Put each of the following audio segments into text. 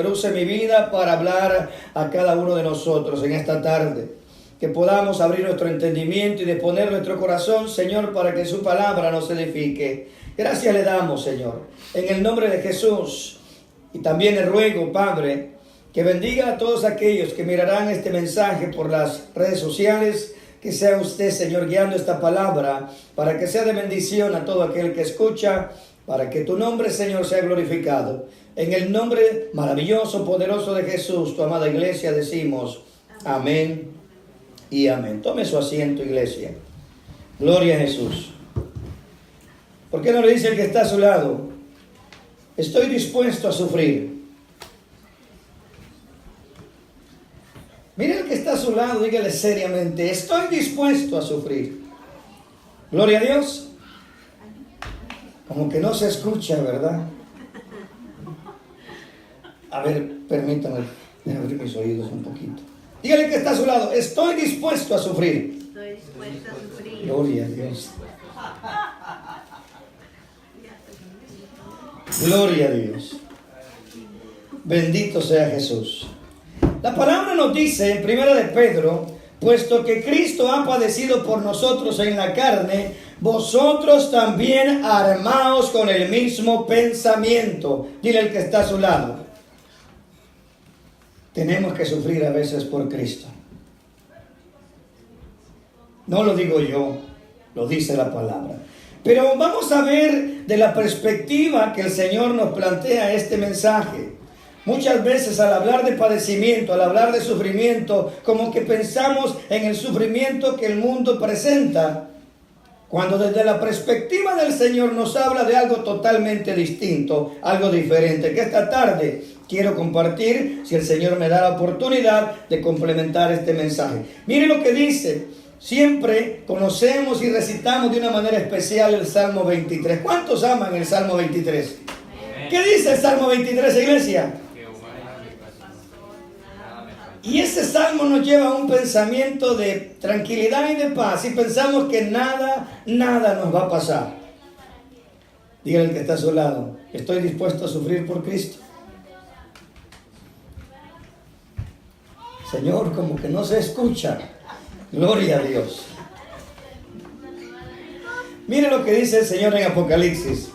Use mi vida para hablar a cada uno de nosotros en esta tarde. Que podamos abrir nuestro entendimiento y disponer nuestro corazón, Señor, para que su palabra nos edifique. Gracias le damos, Señor, en el nombre de Jesús. Y también le ruego, Padre, que bendiga a todos aquellos que mirarán este mensaje por las redes sociales. Que sea usted, Señor, guiando esta palabra para que sea de bendición a todo aquel que escucha, para que tu nombre, Señor, sea glorificado. En el nombre maravilloso, poderoso de Jesús, tu amada iglesia, decimos amén y amén. Tome su asiento, iglesia. Gloria a Jesús. ¿Por qué no le dice el que está a su lado? Estoy dispuesto a sufrir. Mire el que está a su lado, dígale seriamente, estoy dispuesto a sufrir. Gloria a Dios. Como que no se escucha, ¿verdad? A ver, permítame abrir mis oídos un poquito. Dígale que está a su lado, estoy dispuesto a sufrir. Estoy dispuesto a sufrir. Gloria a Dios. Gloria a Dios. Bendito sea Jesús. La palabra nos dice en 1 de Pedro, puesto que Cristo ha padecido por nosotros en la carne, vosotros también armaos con el mismo pensamiento. Dile al que está a su lado. Tenemos que sufrir a veces por Cristo. No lo digo yo, lo dice la palabra. Pero vamos a ver de la perspectiva que el Señor nos plantea este mensaje. Muchas veces al hablar de padecimiento, al hablar de sufrimiento, como que pensamos en el sufrimiento que el mundo presenta, cuando desde la perspectiva del Señor nos habla de algo totalmente distinto, algo diferente, que esta tarde quiero compartir, si el Señor me da la oportunidad de complementar este mensaje. Mire lo que dice, siempre conocemos y recitamos de una manera especial el Salmo 23. ¿Cuántos aman el Salmo 23? ¿Qué dice el Salmo 23, iglesia? Y ese salmo nos lleva a un pensamiento de tranquilidad y de paz. Y pensamos que nada nos va a pasar. Dígale al que está a su lado, estoy dispuesto a sufrir por Cristo. Señor, como que no se escucha. Gloria a Dios. Mire lo que dice el Señor en Apocalipsis.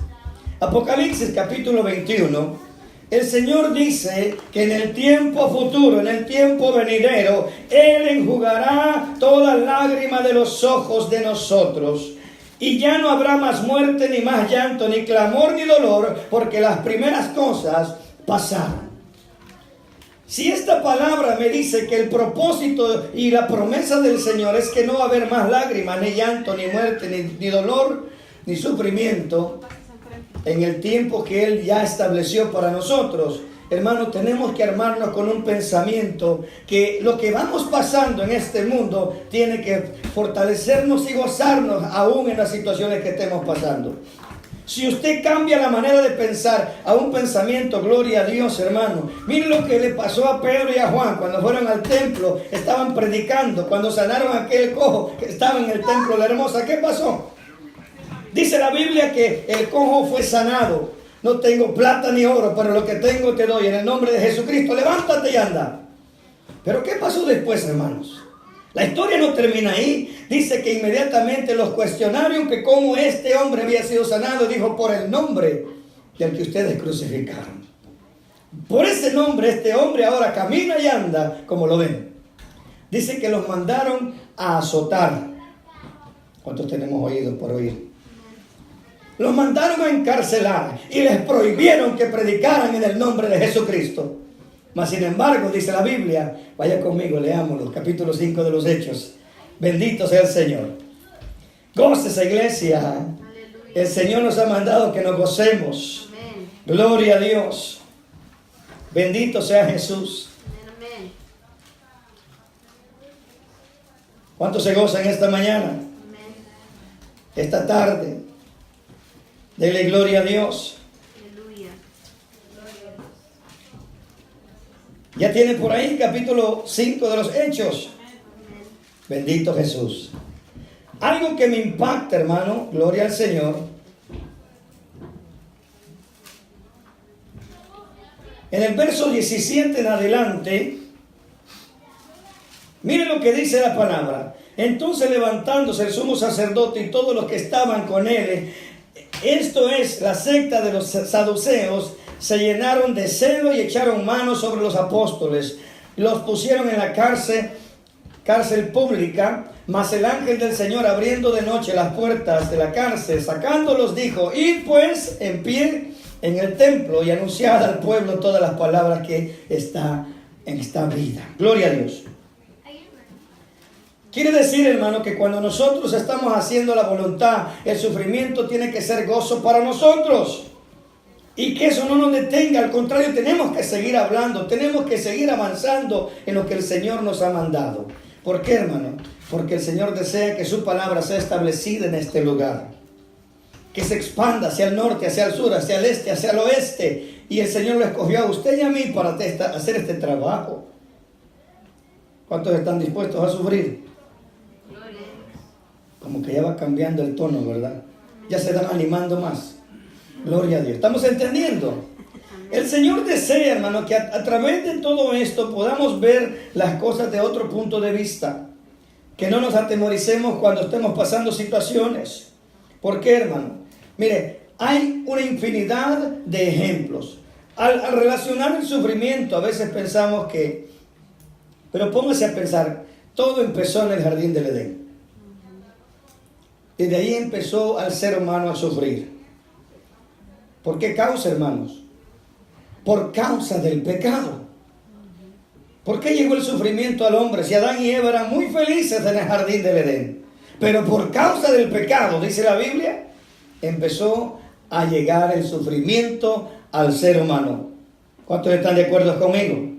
Apocalipsis capítulo 21. El Señor dice que en el tiempo futuro, en el tiempo venidero, Él enjugará toda lágrima de los ojos de nosotros. Y ya no habrá más muerte, ni más llanto, ni clamor, ni dolor, porque las primeras cosas pasaron. Si esta palabra me dice que el propósito y la promesa del Señor es que no va a haber más lágrimas, ni llanto, ni muerte, ni dolor, ni sufrimiento, en el tiempo que Él ya estableció para nosotros, hermanos, tenemos que armarnos con un pensamiento que lo que vamos pasando en este mundo tiene que fortalecernos y gozarnos aún en las situaciones que estemos pasando. Si usted cambia la manera de pensar a un pensamiento, gloria a Dios, hermano. Mire lo que le pasó a Pedro y a Juan cuando fueron al templo, estaban predicando, cuando sanaron a aquel cojo que estaba en el templo, la hermosa. ¿Qué pasó? Dice la Biblia que el cojo fue sanado. No tengo plata ni oro, pero lo que tengo te doy en el nombre de Jesucristo. Levántate y anda. Pero ¿qué pasó después, hermanos? La historia no termina ahí. Dice que inmediatamente los cuestionaron que cómo este hombre había sido sanado. Dijo, por el nombre del que ustedes crucificaron. Por ese nombre este hombre ahora camina y anda como lo ven. Dice que los mandaron a azotar. ¿Cuántos tenemos oídos por oír? Los mandaron a encarcelar y les prohibieron que predicaran en el nombre de Jesucristo. Mas sin embargo, dice la Biblia, vaya conmigo, leámoslo, capítulo 5 de los Hechos. Bendito sea el Señor. Gócese, iglesia. Aleluya. El Señor nos ha mandado que nos gocemos. Amén. Gloria a Dios. Bendito sea Jesús. Amén. ¿Cuántos se gozan esta mañana? Amén. Esta tarde. Dele gloria a Dios. Aleluya. Ya tiene por ahí capítulo 5 de los Hechos. Amén. Bendito Jesús. Algo que me impacta, hermano, gloria al Señor, En el verso 17 en adelante, mire lo que dice la palabra. Entonces levantándose el sumo sacerdote y todos los que estaban con él, esto es la secta de los saduceos, se llenaron de celo y echaron mano sobre los apóstoles. Los pusieron en la cárcel pública, mas el ángel del Señor, abriendo de noche las puertas de la cárcel, sacándolos, dijo: id pues en pie en el templo y anunciad al pueblo todas las palabras que está en esta vida. Gloria a Dios. Quiere decir, hermano, que cuando nosotros estamos haciendo la voluntad, el sufrimiento tiene que ser gozo para nosotros. Y que eso no nos detenga, al contrario, tenemos que seguir hablando, tenemos que seguir avanzando en lo que el Señor nos ha mandado. ¿Por qué, hermano? Porque el Señor desea que su palabra sea establecida en este lugar, que se expanda hacia el norte, hacia el sur, hacia el este, hacia el oeste. Y el Señor lo escogió a usted y a mí para hacer este trabajo. ¿Cuántos están dispuestos a sufrir? Como que ya va cambiando el tono, ¿verdad? Ya se están animando más. Gloria a Dios. ¿Estamos entendiendo? El Señor desea, hermano, que a través de todo esto podamos ver las cosas de otro punto de vista. Que no nos atemoricemos cuando estemos pasando situaciones. ¿Por qué, hermano? Mire, hay una infinidad de ejemplos. Al relacionar el sufrimiento, a veces pensamos que... Pero póngase a pensar, todo empezó en el jardín del Edén. Desde ahí empezó al ser humano a sufrir. ¿Por qué causa, hermanos? Por causa del pecado. ¿Por qué llegó el sufrimiento al hombre? Si Adán y Eva eran muy felices en el jardín del Edén. Pero por causa del pecado, dice la Biblia, empezó a llegar el sufrimiento al ser humano. ¿Cuántos están de acuerdo conmigo?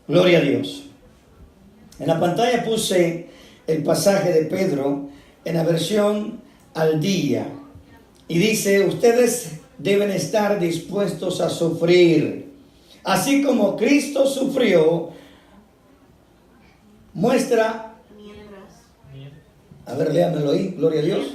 Gloria a Dios. En la pantalla puse el pasaje de Pedro en la versión al día. Y dice: ustedes deben estar dispuestos a sufrir. Así como Cristo sufrió, muestra... A ver, léamelo ahí, gloria a Dios.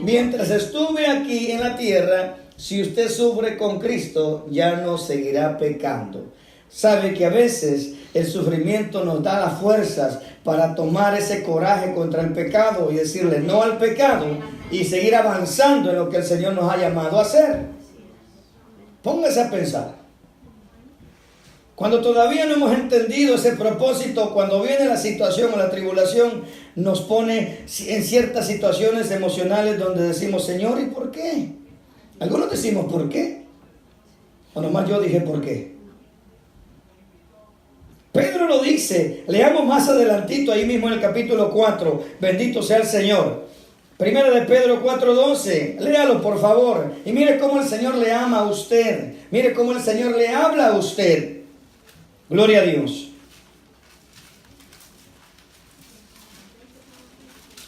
Mientras estuve aquí en la tierra, si usted sufre con Cristo, ya no seguirá pecando. Sabe que a veces el sufrimiento nos da las fuerzas para tomar ese coraje contra el pecado y decirle no al pecado y seguir avanzando en lo que el Señor nos ha llamado a hacer. Póngase a pensar. Cuando todavía no hemos entendido ese propósito, cuando viene la situación o la tribulación, nos pone en ciertas situaciones emocionales donde decimos: Señor, ¿y por qué? Algunos decimos ¿por qué? O nomás yo dije ¿por qué? Pedro lo dice, leamos más adelantito ahí mismo en el capítulo 4, bendito sea el Señor. Primera de Pedro 4:12, léalo por favor. Y mire cómo el Señor le ama a usted, mire cómo el Señor le habla a usted. Gloria a Dios.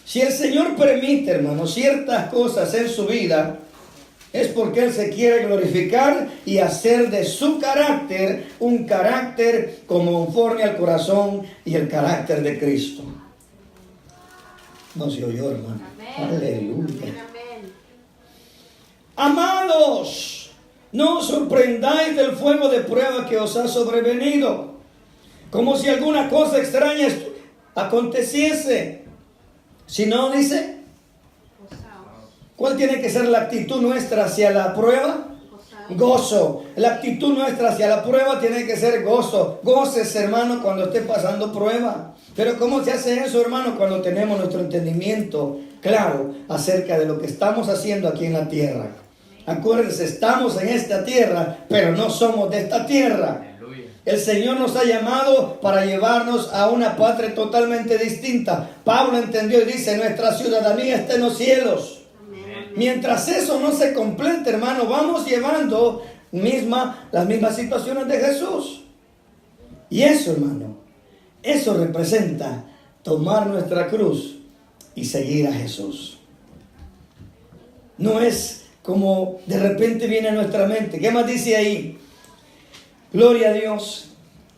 Si el Señor permite, hermano, ciertas cosas en su vida, es porque Él se quiere glorificar y hacer de su carácter un carácter conforme al corazón y el carácter de Cristo. No se oyó, hermano. Amén. Aleluya. Amén. Amados, no os sorprendáis del fuego de prueba que os ha sobrevenido, como si alguna cosa extraña aconteciese. Si no, dice, ¿cuál tiene que ser la actitud nuestra hacia la prueba? Gozo. La actitud nuestra hacia la prueba tiene que ser gozo. Goces, hermano, cuando esté pasando prueba. Pero ¿cómo se hace eso, hermano? Cuando tenemos nuestro entendimiento claro acerca de lo que estamos haciendo aquí en la tierra. Acuérdense, estamos en esta tierra, pero no somos de esta tierra. El Señor nos ha llamado para llevarnos a una patria totalmente distinta. Pablo entendió y dice: nuestra ciudadanía está en los cielos. Mientras eso no se complete, hermano, vamos llevando las mismas situaciones de Jesús. Y eso, hermano, eso representa tomar nuestra cruz y seguir a Jesús. No es como de repente viene a nuestra mente. ¿Qué más dice ahí? Gloria a Dios.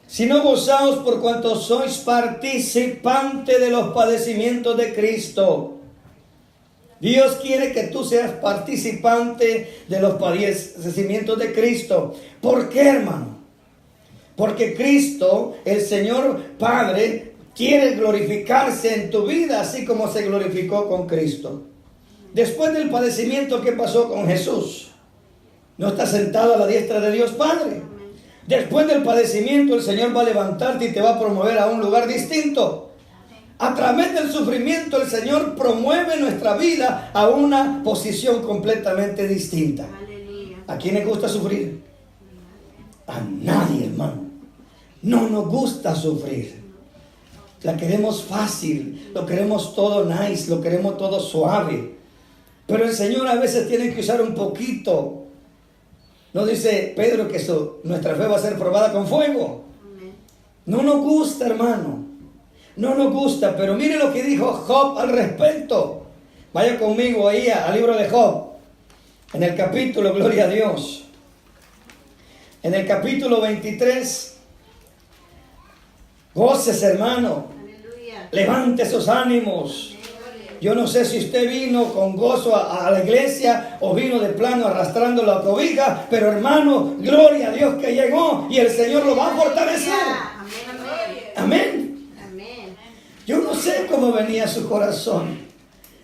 Sino gozaos por cuanto sois participante de los padecimientos de Cristo. Dios quiere que tú seas participante de los padecimientos de Cristo. ¿Por qué, hermano? Porque Cristo, el Señor Padre, quiere glorificarse en tu vida, así como se glorificó con Cristo. Después del padecimiento, ¿qué pasó con Jesús? No está sentado a la diestra de Dios Padre. Después del padecimiento, el Señor va a levantarte y te va a promover a un lugar distinto. A través del sufrimiento, el Señor promueve nuestra vida a una posición completamente distinta. Aleluya. ¿A quién le gusta sufrir? A nadie, hermano. No nos gusta sufrir. La queremos fácil, lo queremos todo nice, lo queremos todo suave. Pero el Señor a veces tiene que usar un poquito. No dice Pedro que nuestra fe va a ser probada con fuego. Amén. No nos gusta, hermano. No nos gusta, pero mire lo que dijo Job al respecto. Vaya conmigo ahí al libro de Job. En el capítulo, gloria a Dios. En el capítulo 23. Goces, hermano. Aleluya. Levante sus ánimos. Yo no sé si usted vino con gozo a la iglesia o vino de plano arrastrando la cobija, pero hermano, gloria a Dios que llegó y el Señor lo va a fortalecer. Amén. Amén. Amén. Yo no sé cómo venía su corazón,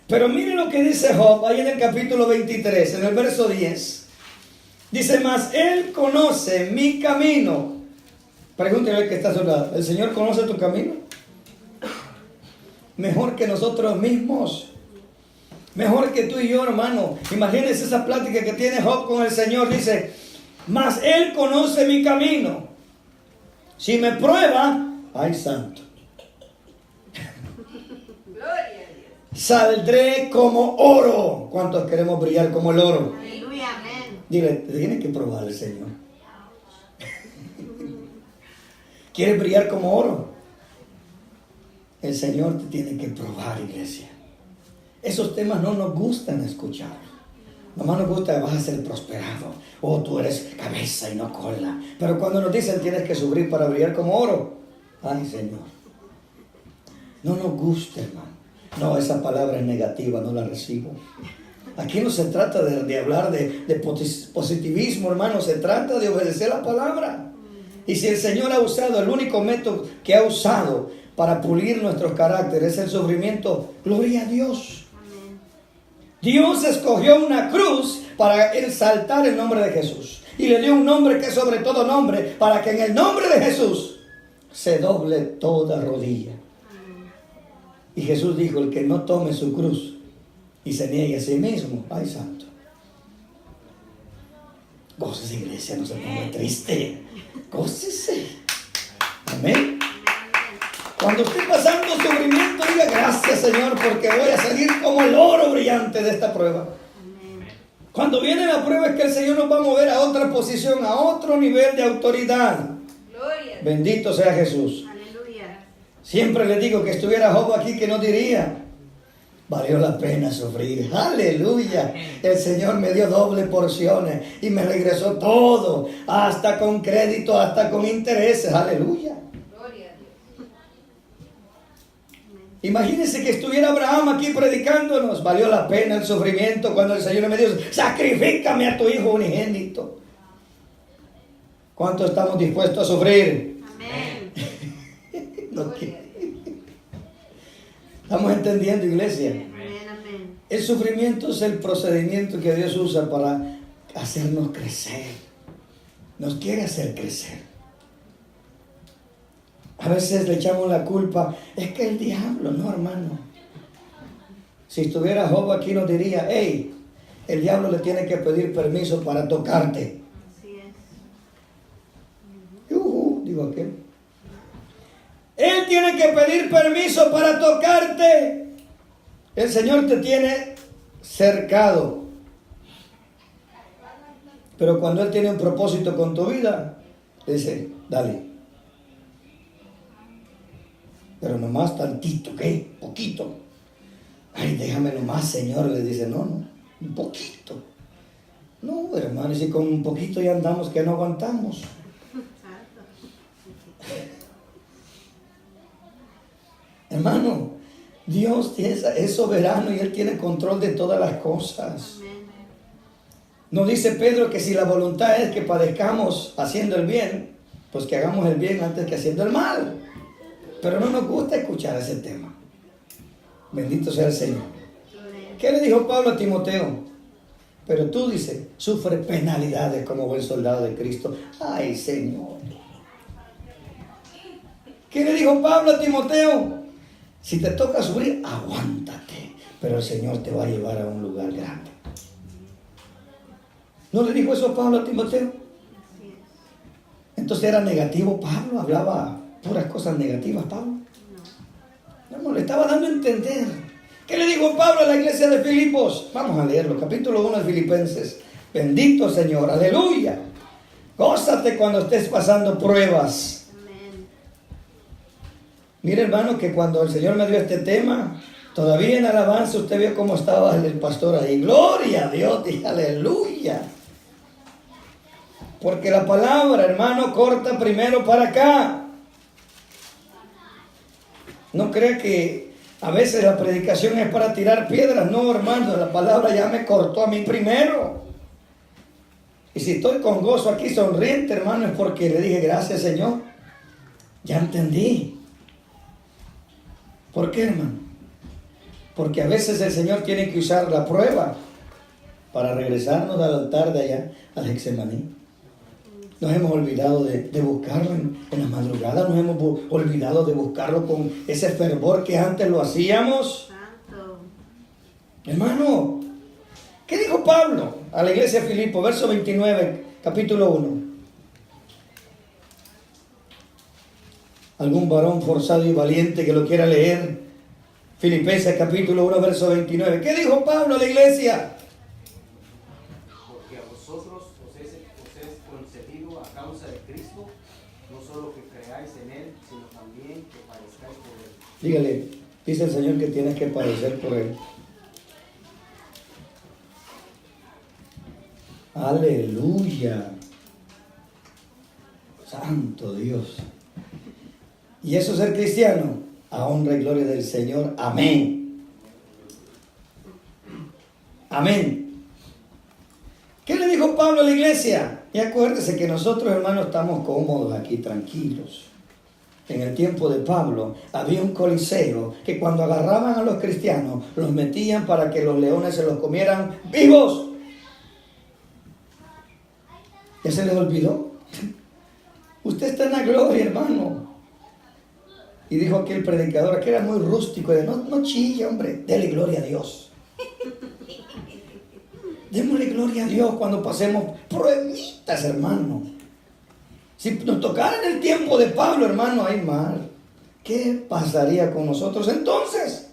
pero mire lo que dice Job ahí en el capítulo 23, en el verso 10. Dice, mas Él conoce mi camino. Pregúntele al que está a su lado, ¿el Señor conoce tu camino? Mejor que nosotros mismos. Mejor que tú y yo, hermano. Imagínense esa plática que tiene Job con el Señor. Dice, mas Él conoce mi camino. Si me prueba, ay santo, saldré como oro. ¿Cuántos queremos brillar como el oro? Aleluya. Amén. Dile, te tiene que probar el Señor. ¿Quieres brillar como oro? El Señor te tiene que probar, iglesia. Esos temas no nos gustan escuchar. Nomás nos gusta que vas a ser prosperado. Oh, tú eres cabeza y no cola. Pero cuando nos dicen tienes que sufrir para brillar como oro. Ay, Señor. No nos gusta, hermano. No, esa palabra es negativa, no la recibo. Aquí no se trata de hablar de positivismo, hermano. Se trata de obedecer la palabra. Y si el Señor ha usado, el único método que ha usado para pulir nuestros caracteres es el sufrimiento, gloria a Dios. Amén. Dios escogió una cruz para exaltar el nombre de Jesús. Y le dio un nombre que es sobre todo nombre, para que en el nombre de Jesús se doble toda rodilla. Amén. Y Jesús dijo, el que no tome su cruz y se niegue a sí mismo, ay santo. Gócese, iglesia, no se ponga triste. Gócese. Amén. Cuando esté pasando sufrimiento, diga gracias, Señor, porque voy a salir como el oro brillante de esta prueba. Amén. Cuando viene la prueba es que el Señor nos va a mover a otra posición, a otro nivel de autoridad. Gloria. Bendito sea Jesús. Aleluya. Siempre le digo que estuviera Job aquí, que no diría, valió la pena sufrir. Aleluya. El Señor me dio doble porciones y me regresó todo, hasta con crédito, hasta con intereses. Aleluya. Imagínense que estuviera Abraham aquí predicándonos. Valió la pena el sufrimiento cuando el Señor me dijo, sacrifícame a tu hijo unigénito. ¿Cuánto estamos dispuestos a sufrir? Amén. No, ¿estamos entendiendo, iglesia? Amén. Amén. El sufrimiento es el procedimiento que Dios usa para hacernos crecer. Nos quiere hacer crecer. A veces le echamos la culpa, es que el diablo, no, hermano. Si estuviera Job aquí nos diría, hey, el diablo le tiene que pedir permiso para tocarte. Así es. Digo aquel. Él tiene que pedir permiso para tocarte. El Señor te tiene cercado. Pero cuando Él tiene un propósito con tu vida, le dice, dale. Pero nomás tantito, ¿qué? Poquito. Ay, déjame nomás, Señor. Le dice, no, un poquito. No, hermano, si con un poquito ya andamos que no aguantamos. Hermano, Dios es soberano y Él tiene control de todas las cosas. Amén. Nos dice Pedro que si la voluntad es que padezcamos haciendo el bien, pues que hagamos el bien antes que haciendo el mal. Pero no nos gusta escuchar ese tema. Bendito sea el Señor. ¿Qué le dijo Pablo a Timoteo? Pero tú, dice, sufre penalidades como buen soldado de Cristo. Ay, Señor. ¿Qué le dijo Pablo a Timoteo? Si te toca sufrir, aguántate, pero el Señor te va a llevar a un lugar grande. ¿No le dijo eso Pablo a Timoteo? Entonces era negativo Pablo, hablaba puras cosas negativas Pablo. No, le estaba dando a entender. ¿Qué le dijo Pablo a la iglesia de Filipos? Vamos a leerlo, capítulo 1 de Filipenses. Bendito Señor, aleluya. Gózate cuando estés pasando pruebas. Amén. Mire, hermano, que cuando el Señor me dio este tema, todavía en alabanza usted vio cómo estaba el pastor ahí. Gloria a Dios, dije aleluya. Porque la palabra, hermano, corta primero para acá. No crea que a veces la predicación es para tirar piedras. No, hermano, la palabra ya me cortó a mí primero. Y si estoy con gozo aquí sonriente, hermano, es porque le dije gracias, Señor. Ya entendí. ¿Por qué, hermano? Porque a veces el Señor tiene que usar la prueba para regresarnos al altar de allá, al Getsemaní. Nos hemos olvidado de buscarlo en la madrugada, nos hemos olvidado de buscarlo con ese fervor que antes lo hacíamos. Santo. Hermano, ¿qué dijo Pablo a la iglesia de Filipo? Verso 29, capítulo 1. ¿Algún varón forzado y valiente que lo quiera leer? Filipenses capítulo 1, verso 29. ¿Qué dijo Pablo a la iglesia? Porque a vosotros os es concedido a causa de Cristo, no solo que creáis en Él, sino también que padezcáis por Él. Dígale, dice el Señor que tienes que padecer por Él. Aleluya. Santo Dios. ¿Y eso es ser cristiano? A honra y gloria del Señor. Amén. Amén. ¿Qué le dijo Pablo a la iglesia? Y acuérdese que nosotros, hermanos, estamos cómodos aquí, tranquilos. En el tiempo de Pablo había un coliseo que cuando agarraban a los cristianos los metían para que los leones se los comieran vivos. ¿Ya se les olvidó? Usted está en la gloria, hermano. Y dijo aquel predicador, que era muy rústico, no chille, hombre, dele gloria a Dios. Démosle gloria a Dios cuando pasemos pruebitas, hermano. Si nos tocara en el tiempo de Pablo, hermano, hay mal. ¿Qué pasaría con nosotros entonces?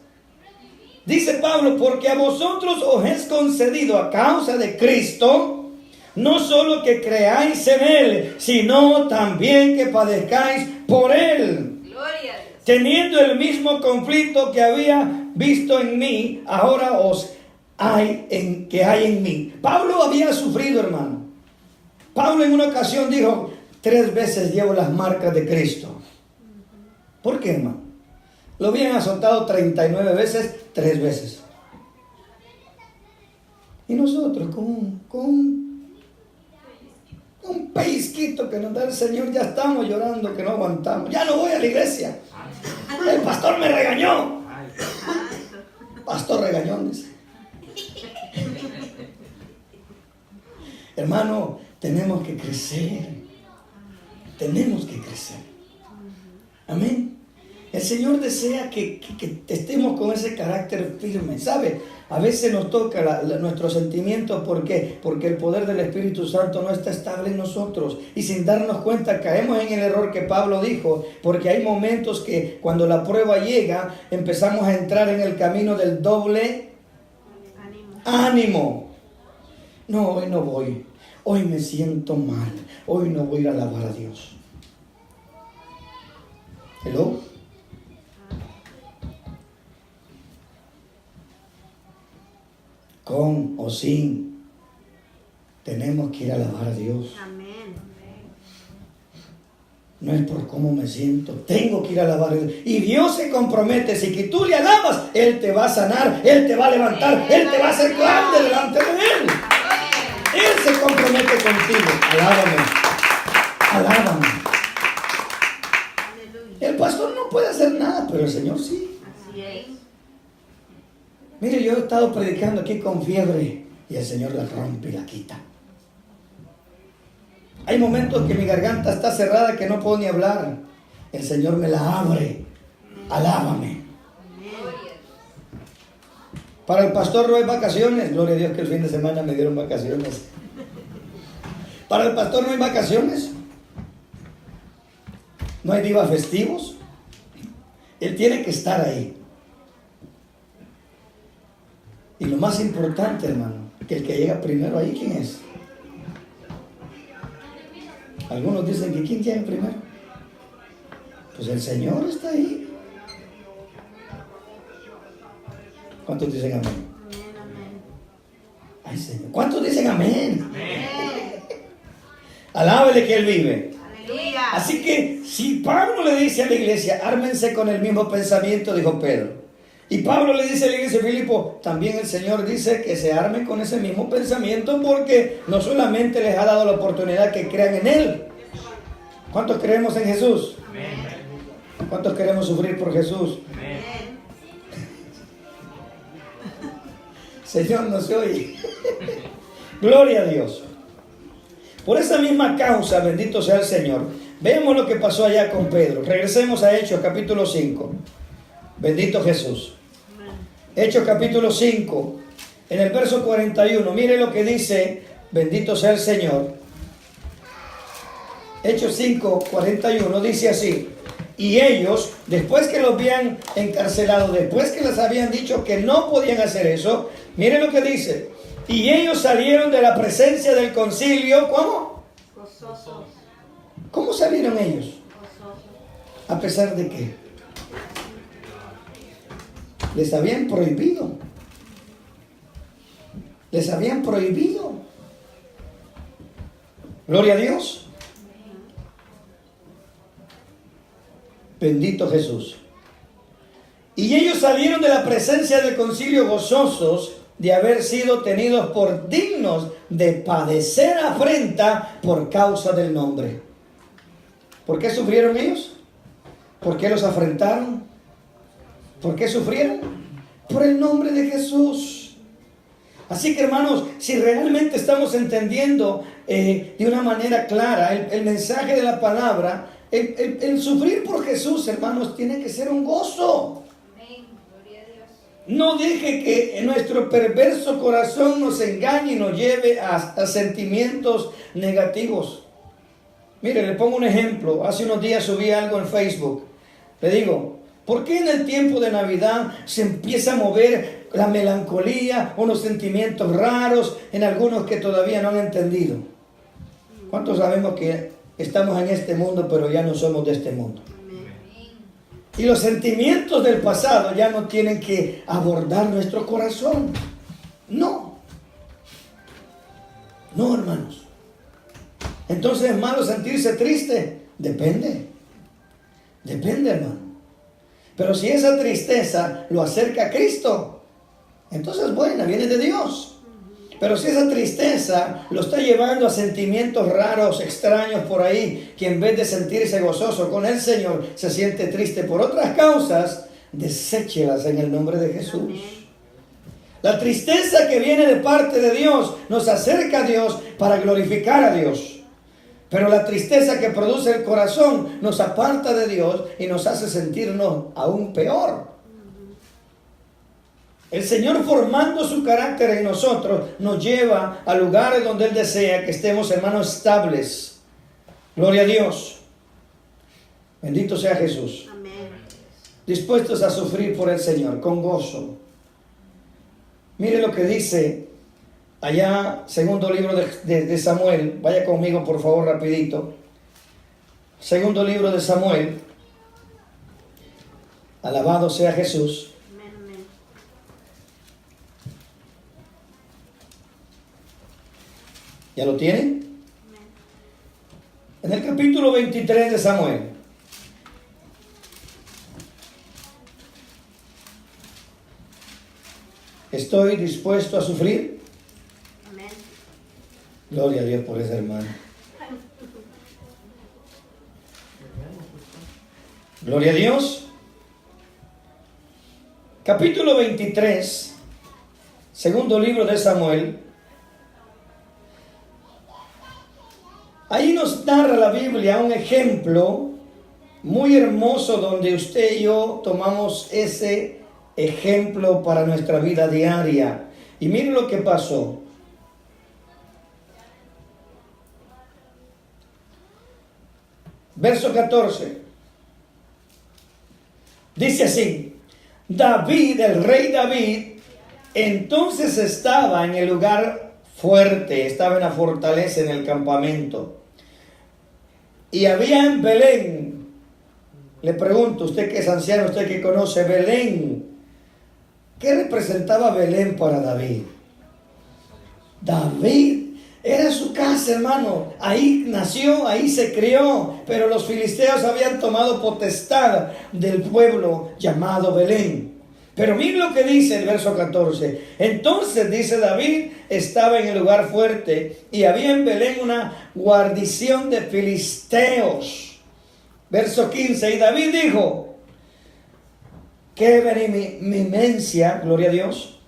Dice Pablo, porque a vosotros os es concedido a causa de Cristo, no solo que creáis en Él, sino también que padezcáis por Él. Gloria a Dios. Teniendo el mismo conflicto que había visto en mí, ahora hay en mí. Pablo había sufrido, hermano. Pablo en una ocasión dijo, 3 veces llevo las marcas de Cristo. ¿Por qué, hermano? Lo habían azotado 39 veces, 3 veces. Y nosotros con un pellizquito que nos da el Señor, ya estamos llorando que no aguantamos. Ya no voy a la iglesia. El pastor me regañó. Pastor regañón, dice. Hermano, tenemos que crecer. Tenemos que crecer. Amén. El Señor desea que estemos con ese carácter firme. ¿Sabe? A veces nos toca nuestros sentimientos. ¿Por qué? Porque el poder del Espíritu Santo no está estable en nosotros. Y sin darnos cuenta caemos en el error que Pablo dijo. Porque hay momentos que cuando la prueba llega, empezamos a entrar en el camino del doble ánimo. No, hoy no voy. Hoy me siento mal. Hoy no voy a ir a alabar a Dios. ¿Hello? Con o sin, tenemos que ir a alabar a Dios. Amén. No es por cómo me siento, tengo que ir a alabar a Dios. Y Dios se compromete, si que tú le alabas, Él te va a sanar, Él te va a levantar, Él te va a hacer grande delante de Él. Él se compromete contigo. Alábame, alábame. puede hacer nada, pero el Señor sí. Así es. Mire, yo he estado predicando aquí con fiebre y el Señor la rompe y la quita. Hay momentos que mi garganta está cerrada que no puedo ni hablar. El Señor me la abre. Alábame. Para el pastor no hay vacaciones. Gloria a Dios que el fin de semana me dieron vacaciones. Para el pastor no hay vacaciones. No hay días festivos. Él tiene que estar ahí. Y lo más importante, hermano, que el que llega primero ahí, ¿quién es? Algunos dicen que ¿quién llega primero? Pues el Señor está ahí. ¿Cuántos dicen amén? Amén, amén. Ay, Señor. ¿Cuántos dicen amén? Alábele que Él vive. Aleluya. Así que si Pablo le dice a la iglesia, ármense con el mismo pensamiento, dijo Pedro. Y Pablo le dice a la iglesia de Filipo, también el Señor dice que se armen con ese mismo pensamiento porque no solamente les ha dado la oportunidad que crean en Él. ¿Cuántos creemos en Jesús? ¿Cuántos queremos sufrir por Jesús? Señor, no se oye. Gloria a Dios. Por esa misma causa, bendito sea el Señor, vemos lo que pasó allá con Pedro. Regresemos a Hechos capítulo 5. Bendito Jesús. Hechos capítulo 5, en el verso 41. Mire lo que dice, bendito sea el Señor. Hechos 5, 41 dice así. Y ellos, después que los habían encarcelado, después que les habían dicho que no podían hacer eso, mire lo que dice. Y ellos salieron de la presencia del concilio, ¿cómo? Gozosos. ¿Cómo salieron ellos? Gozosos. ¿A pesar de qué? Les habían prohibido. Les habían prohibido. Gloria a Dios. Bendito Jesús. Y ellos salieron de la presencia del concilio gozosos de haber sido tenidos por dignos de padecer afrenta por causa del nombre. ¿Por qué sufrieron ellos? ¿Por qué los afrentaron? ¿Por qué sufrieron? Por el nombre de Jesús. Así que, hermanos, si realmente estamos entendiendo de una manera clara el mensaje de la palabra, el sufrir por Jesús, hermanos, tiene que ser un gozo. Amén. Gloria a Dios. No deje que nuestro perverso corazón nos engañe y nos lleve a sentimientos negativos. Mire, le pongo un ejemplo. Hace unos días subí algo en Facebook. Le digo, ¿por qué en el tiempo de Navidad se empieza a mover la melancolía, unos sentimientos raros en algunos que todavía no han entendido? ¿Cuántos sabemos que estamos en este mundo, pero ya no somos de este mundo? Y los sentimientos del pasado ya no tienen que abordar nuestro corazón. No. No, hermanos. Entonces, ¿es malo sentirse triste? Depende. Depende, hermano. Pero si esa tristeza lo acerca a Cristo, entonces es buena, viene de Dios. Pero si esa tristeza lo está llevando a sentimientos raros, extraños por ahí, que en vez de sentirse gozoso con el Señor, se siente triste por otras causas, deséchelas en el nombre de Jesús. Amén. La tristeza que viene de parte de Dios nos acerca a Dios para glorificar a Dios. Pero la tristeza que produce el corazón nos aparta de Dios y nos hace sentirnos aún peor. El Señor, formando su carácter en nosotros, nos lleva a lugares donde Él desea que estemos, hermanos, estables. Gloria a Dios. Bendito sea Jesús. Amén. Dispuestos a sufrir por el Señor, con gozo. Mire lo que dice allá, segundo libro de Samuel. Vaya conmigo, por favor, rapidito. Segundo libro de Samuel. Alabado sea Jesús. Amén, amén. ¿Ya lo tienen? Amén. En el capítulo 23 de Samuel. ¿Estoy dispuesto a sufrir? Amén. Gloria a Dios por ese hermano. Gloria a Dios. Capítulo 23, segundo libro de Samuel. Ahí nos narra la Biblia un ejemplo muy hermoso donde usted y yo tomamos ese ejemplo para nuestra vida diaria. Y miren lo que pasó. Verso 14. Dice así: David, el rey David, entonces estaba en el lugar fuerte, estaba en la fortaleza, en el campamento. Y había en Belén, le pregunto, usted que es anciano, usted que conoce Belén, ¿qué representaba Belén para David? David era su casa, hermano. Ahí nació, ahí se crió. Pero los filisteos habían tomado potestad del pueblo llamado Belén. Pero miren lo que dice el verso 14. Entonces, dice David, estaba en el lugar fuerte y había en Belén una guarnición de filisteos. Verso 15. Y David dijo: qué vehemencia, gloria a Dios,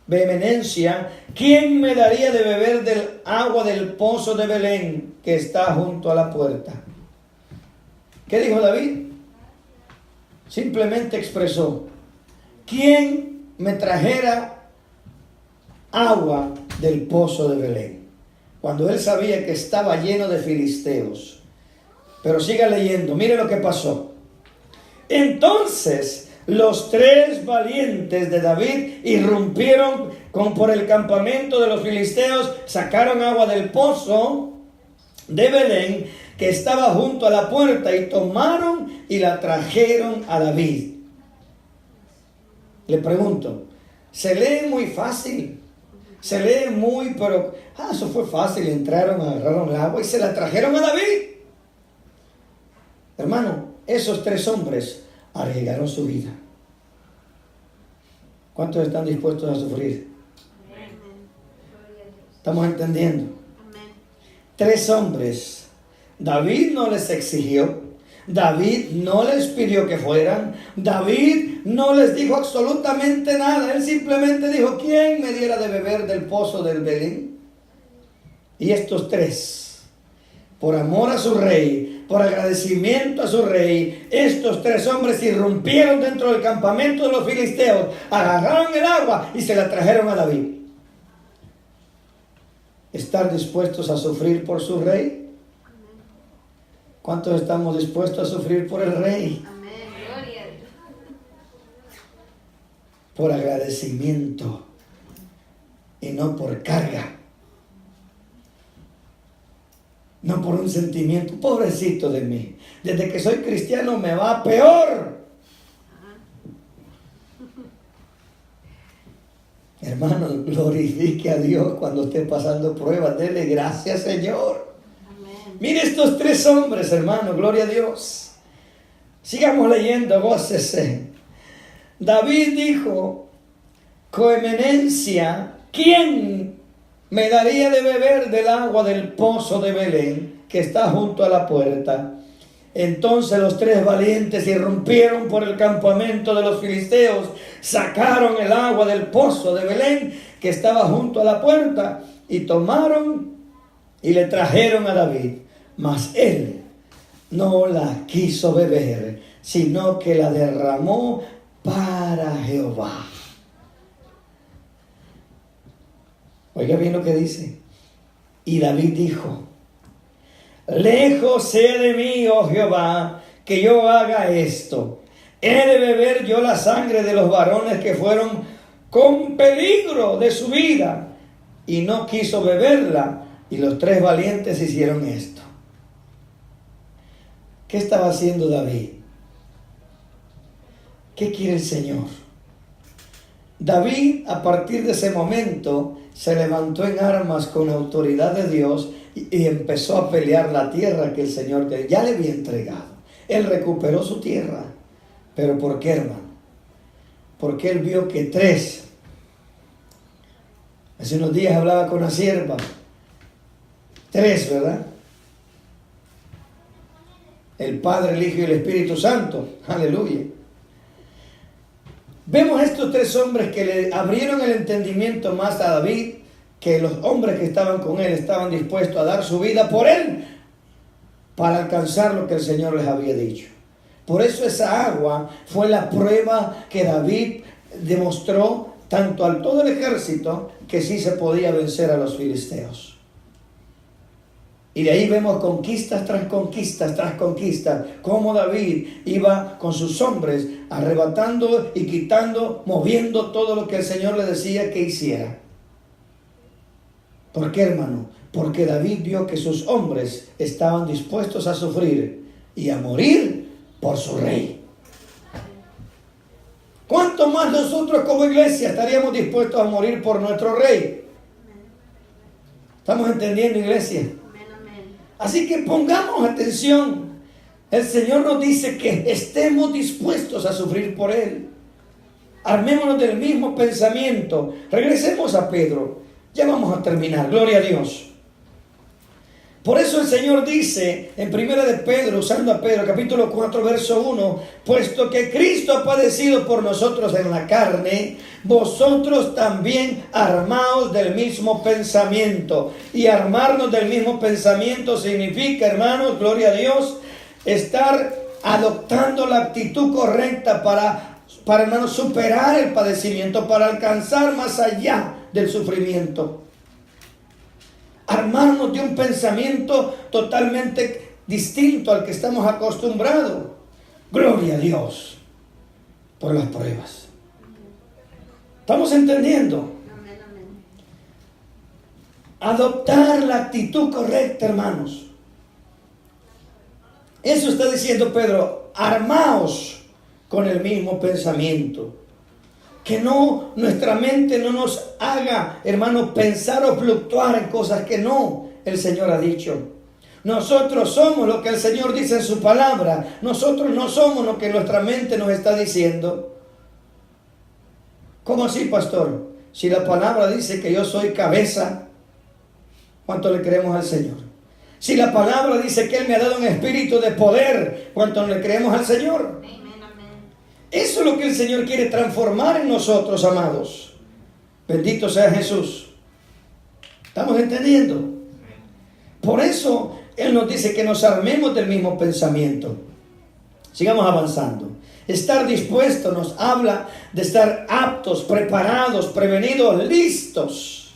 vehemencia, ¿quién me daría de beber del agua del pozo de Belén que está junto a la puerta? ¿Qué dijo David? Simplemente expresó: ¿quién me trajera agua del pozo de Belén? Cuando él sabía que estaba lleno de filisteos. Pero siga leyendo, mire lo que pasó. Entonces los 3 valientes de David irrumpieron por el campamento de los filisteos, sacaron agua del pozo de Belén que estaba junto a la puerta y tomaron y la trajeron a David. Le pregunto, se lee muy fácil, se lee muy, pero eso fue fácil, entraron, agarraron el agua y se la trajeron a David. Hermano, esos 3 hombres arriesgaron su vida. ¿Cuántos están dispuestos a sufrir? Amén. ¿Estamos entendiendo? Amén. 3 hombres. David no les exigió. David no les pidió que fueran. David no les dijo absolutamente nada. Él simplemente dijo: ¿quién me diera de beber del pozo del Belén? Y estos 3, por amor a su rey, por agradecimiento a su rey, estos 3 hombres irrumpieron dentro del campamento de los filisteos, agarraron el agua y se la trajeron a David. ¿Estar dispuestos a sufrir por su rey? ¿Cuántos estamos dispuestos a sufrir por el rey? Amén. Gloria a Dios. Por agradecimiento y no por carga. No por un sentimiento, pobrecito de mí. Desde que soy cristiano me va peor. Hermano, glorifique a Dios cuando esté pasando pruebas. Dele gracias, Señor. Amén. Mire estos 3 hombres, hermano, gloria a Dios. Sigamos leyendo, gócese. David dijo: coeminencia, ¿quién me daría de beber del agua del pozo de Belén que está junto a la puerta? Entonces los 3 valientes irrumpieron por el campamento de los filisteos, sacaron el agua del pozo de Belén que estaba junto a la puerta y tomaron y le trajeron a David. Mas él no la quiso beber, sino que la derramó para Jehová. Oiga bien lo que dice. Y David dijo: lejos sea de mí, oh Jehová, que yo haga esto. He de beber yo la sangre de los varones que fueron con peligro de su vida. Y no quiso beberla. Y los 3 valientes hicieron esto. ¿Qué estaba haciendo David? ¿Qué quiere el Señor? David, a partir de ese momento, se levantó en armas con la autoridad de Dios y empezó a pelear la tierra que el Señor ya le había entregado. Él recuperó su tierra. ¿Pero por qué, hermano? Porque él vio que 3. Hace unos días hablaba con una sierva. 3, ¿verdad? el Padre, el Hijo y el Espíritu Santo. Aleluya. Vemos estos tres hombres que le abrieron el entendimiento más a David, que los hombres que estaban con él estaban dispuestos a dar su vida por él para alcanzar lo que el Señor les había dicho. Por eso esa agua fue la prueba que David demostró tanto al todo el ejército que sí se podía vencer a los filisteos. Y de ahí vemos conquistas tras conquistas tras conquistas, cómo David iba con sus hombres arrebatando y quitando, moviendo todo lo que el Señor le decía que hiciera. ¿Por qué, hermano? Porque David vio que sus hombres estaban dispuestos a sufrir y a morir por su rey. ¿Cuánto más nosotros como iglesia estaríamos dispuestos a morir por nuestro rey? ¿Estamos entendiendo, iglesia? Así que pongamos atención. El Señor nos dice que estemos dispuestos a sufrir por Él. Armémonos del mismo pensamiento. Regresemos a Pedro. Ya vamos a terminar. Gloria a Dios. Por eso el Señor dice en 1 de Pedro, usando a Pedro, capítulo 4, verso 1, puesto que Cristo ha padecido por nosotros en la carne, vosotros también armaos del mismo pensamiento. Y armarnos del mismo pensamiento significa, hermanos, gloria a Dios, estar adoptando la actitud correcta para hermanos, superar el padecimiento, para alcanzar más allá del sufrimiento. Armarnos de un pensamiento totalmente distinto al que estamos acostumbrados. Gloria a Dios por las pruebas. ¿Estamos entendiendo? Adoptar la actitud correcta, hermanos. Eso está diciendo Pedro. Armaos con el mismo pensamiento. Que no, nuestra mente no nos haga, hermanos, pensar o fluctuar en cosas que no el Señor ha dicho. Nosotros somos lo que el Señor dice en su palabra. Nosotros no somos lo que nuestra mente nos está diciendo. ¿Cómo así, pastor? Si la palabra dice que yo soy cabeza, ¿cuánto le creemos al Señor? Si la palabra dice que Él me ha dado un espíritu de poder, ¿cuánto le creemos al Señor? Eso es lo que el Señor quiere transformar en nosotros, amados. Bendito sea Jesús. ¿Estamos entendiendo? Por eso Él nos dice que nos armemos del mismo pensamiento. Sigamos avanzando. Estar dispuesto nos habla de estar aptos, preparados, prevenidos, listos.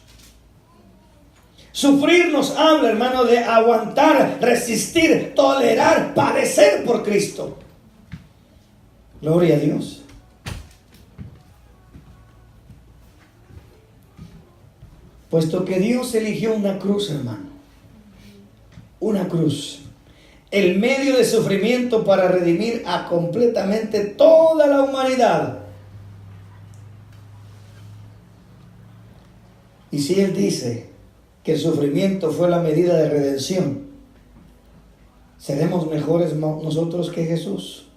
Sufrir nos habla, hermano, de aguantar, resistir, tolerar, padecer por Cristo. Gloria a Dios. Puesto que Dios eligió una cruz, hermano. Una cruz. El medio de sufrimiento para redimir a completamente toda la humanidad. Y si Él dice que el sufrimiento fue la medida de redención, ¿seremos mejores nosotros que Jesús?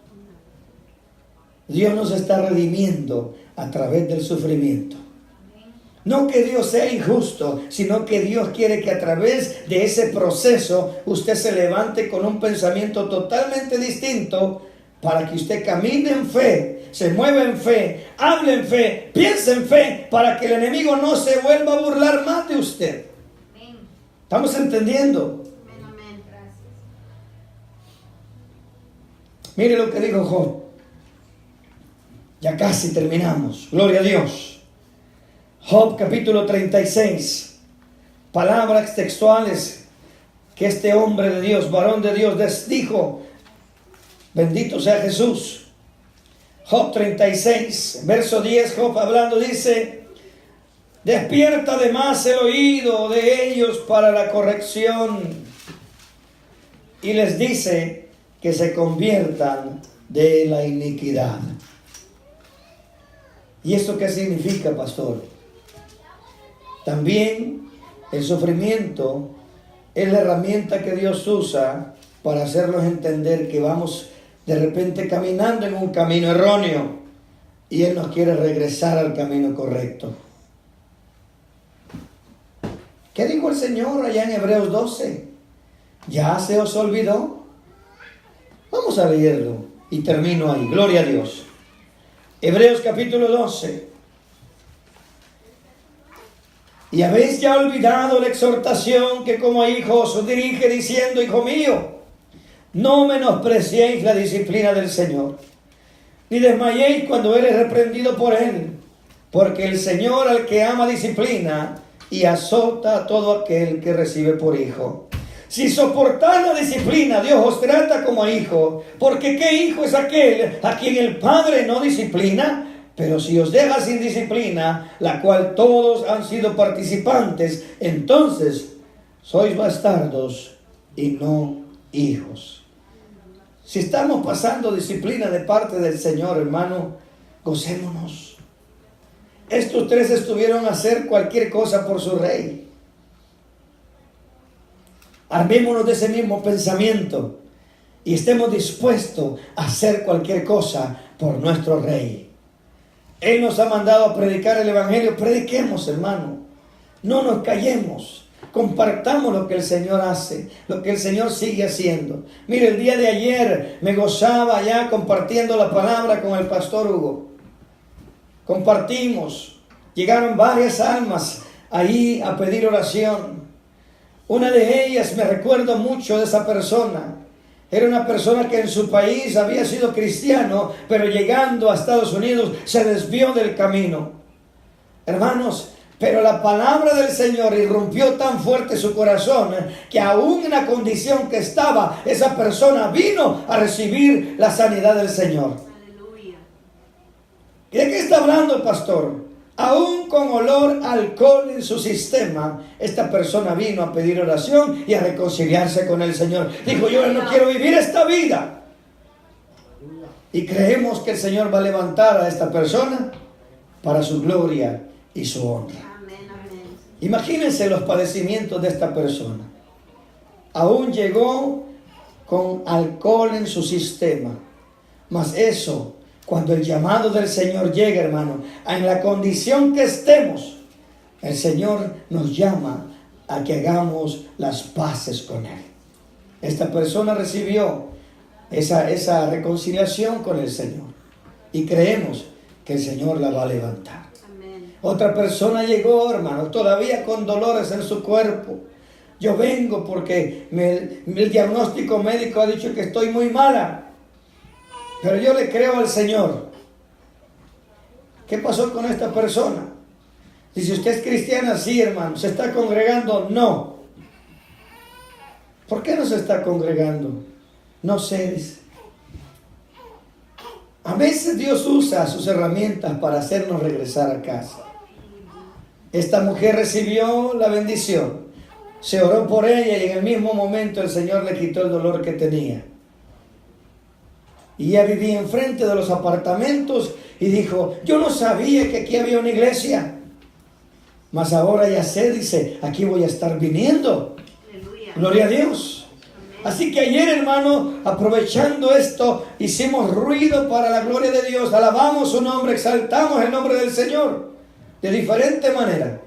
Dios nos está redimiendo a través del sufrimiento. No que Dios sea injusto, sino que Dios quiere que a través de ese proceso usted se levante con un pensamiento totalmente distinto para que usted camine en fe, se mueva en fe, hable en fe, piense en fe, para que el enemigo no se vuelva a burlar más de usted. ¿Estamos entendiendo? Mire lo que dijo Job. Ya casi terminamos. Gloria a Dios. Job capítulo 36. Palabras textuales que este hombre de Dios, varón de Dios, dijo. Bendito sea Jesús. Job 36, verso 10, Job hablando dice: despierta además el oído de ellos para la corrección. Y les dice que se conviertan de la iniquidad. ¿Y esto qué significa, pastor? También el sufrimiento es la herramienta que Dios usa para hacernos entender que vamos de repente caminando en un camino erróneo y Él nos quiere regresar al camino correcto. ¿Qué dijo el Señor allá en Hebreos 12? ¿Ya se os olvidó? Vamos a leerlo y termino ahí. Gloria a Dios. Hebreos capítulo 12. Y habéis ya olvidado la exhortación que como a hijos os dirige diciendo: Hijo mío, no menospreciéis la disciplina del Señor, ni desmayéis cuando eres reprendido por Él, porque el Señor al que ama disciplina y azota a todo aquel que recibe por hijo. Si soportáis la disciplina, Dios os trata como a hijos, porque ¿qué hijo es aquel a quien el Padre no disciplina? Pero si os deja sin disciplina, la cual todos han sido participantes, entonces sois bastardos y no hijos. Si estamos pasando disciplina de parte del Señor, hermano, gocémonos. Estos tres estuvieron a hacer cualquier cosa por su rey. Armémonos de ese mismo pensamiento y estemos dispuestos a hacer cualquier cosa por nuestro rey. Él nos ha mandado a predicar el evangelio. Prediquemos, hermano. No nos callemos. Compartamos lo que el Señor hace, lo que el Señor sigue haciendo. Mire, el día de ayer me gozaba ya compartiendo la palabra con el pastor Hugo. Compartimos. Llegaron varias almas ahí a pedir oración. Una de ellas, me recuerdo mucho de esa persona. Era una persona que en su país había sido cristiano, pero llegando a Estados Unidos se desvió del camino. Hermanos, pero la palabra del Señor irrumpió tan fuerte su corazón que aún en la condición que estaba, esa persona vino a recibir la sanidad del Señor. Aleluya. ¿De qué está hablando, pastor? Aún con olor a alcohol en su sistema, esta persona vino a pedir oración y a reconciliarse con el Señor. Dijo: yo no quiero vivir esta vida. Y creemos que el Señor va a levantar a esta persona para su gloria y su honra. Amén, amén. Imagínense los padecimientos de esta persona. Aún llegó con alcohol en su sistema. Mas eso, cuando el llamado del Señor llega, hermano, en la condición que estemos, el Señor nos llama a que hagamos las paces con Él. Esta persona recibió esa reconciliación con el Señor y creemos que el Señor la va a levantar. Amén. Otra persona llegó, hermano, todavía con dolores en su cuerpo. Yo vengo porque el diagnóstico médico ha dicho que estoy muy mala. Pero yo le creo al Señor. ¿Qué pasó con esta persona? Dice: ¿usted es cristiana? Sí, hermano. ¿Se está congregando? No. ¿Por qué no se está congregando? No sé, dice. A veces Dios usa sus herramientas para hacernos regresar a casa. Esta mujer recibió la bendición. Se oró por ella y en el mismo momento el Señor le quitó el dolor que tenía. Y ella vivía enfrente de los apartamentos y dijo: yo no sabía que aquí había una iglesia. Mas ahora ya sé, dice, aquí voy a estar viniendo. Aleluya. Gloria a Dios. Amén. Así que ayer, hermano, aprovechando esto, hicimos ruido para la gloria de Dios. Alabamos su nombre, exaltamos el nombre del Señor. De diferente manera.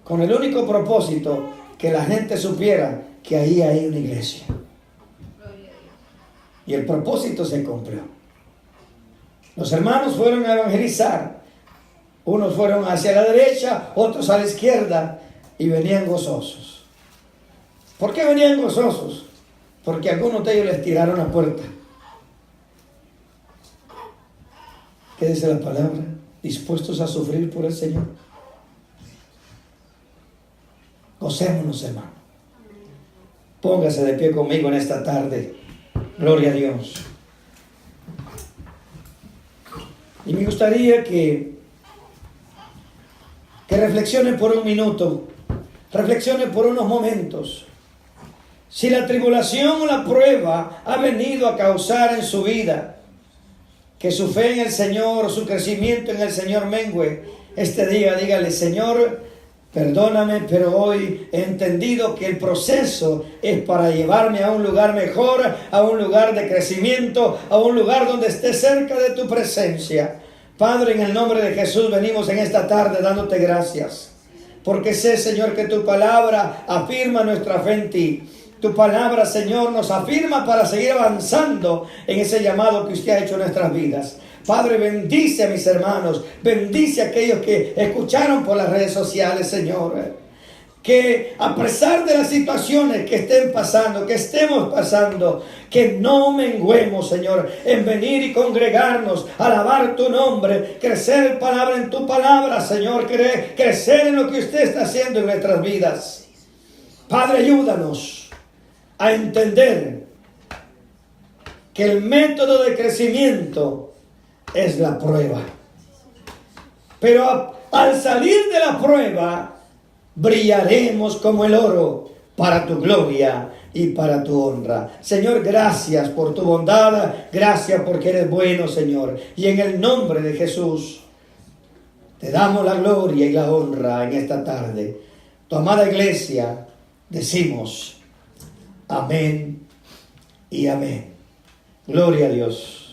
Con el único propósito que la gente supiera que ahí hay una iglesia. Y el propósito se cumplió. Los hermanos fueron a evangelizar. Unos fueron hacia la derecha, otros a la izquierda, y venían gozosos. ¿Por qué venían gozosos? Porque algunos de ellos les tiraron la puerta. ¿Qué dice la palabra? Dispuestos a sufrir por el Señor. Gocémonos, hermano. Póngase de pie conmigo en esta tarde. Gloria a Dios. Y me gustaría que reflexione por un minuto, reflexione por unos momentos. Si la tribulación o la prueba ha venido a causar en su vida que su fe en el Señor, su crecimiento en el Señor mengue, este día dígale: Señor, perdóname, pero hoy he entendido que el proceso es para llevarme a un lugar mejor, a un lugar de crecimiento, a un lugar donde esté cerca de tu presencia. Padre, en el nombre de Jesús venimos en esta tarde dándote gracias, porque sé, Señor, que tu palabra afirma nuestra fe en ti. Tu palabra, Señor, nos afirma para seguir avanzando en ese llamado que usted ha hecho en nuestras vidas. Padre, bendice a mis hermanos, bendice a aquellos que escucharon por las redes sociales, Señor. Que a pesar de las situaciones que estén pasando, que estemos pasando, que no menguemos, Señor, en venir y congregarnos, alabar tu nombre, crecer palabra en tu palabra, Señor, crecer en lo que usted está haciendo en nuestras vidas. Padre, ayúdanos a entender que el método de crecimiento es la prueba. Pero al salir de la prueba, brillaremos como el oro para tu gloria y para tu honra. Señor, gracias por tu bondad, gracias porque eres bueno, Señor. Y en el nombre de Jesús, te damos la gloria y la honra en esta tarde. Tu amada iglesia, decimos amén y amén. Gloria a Dios.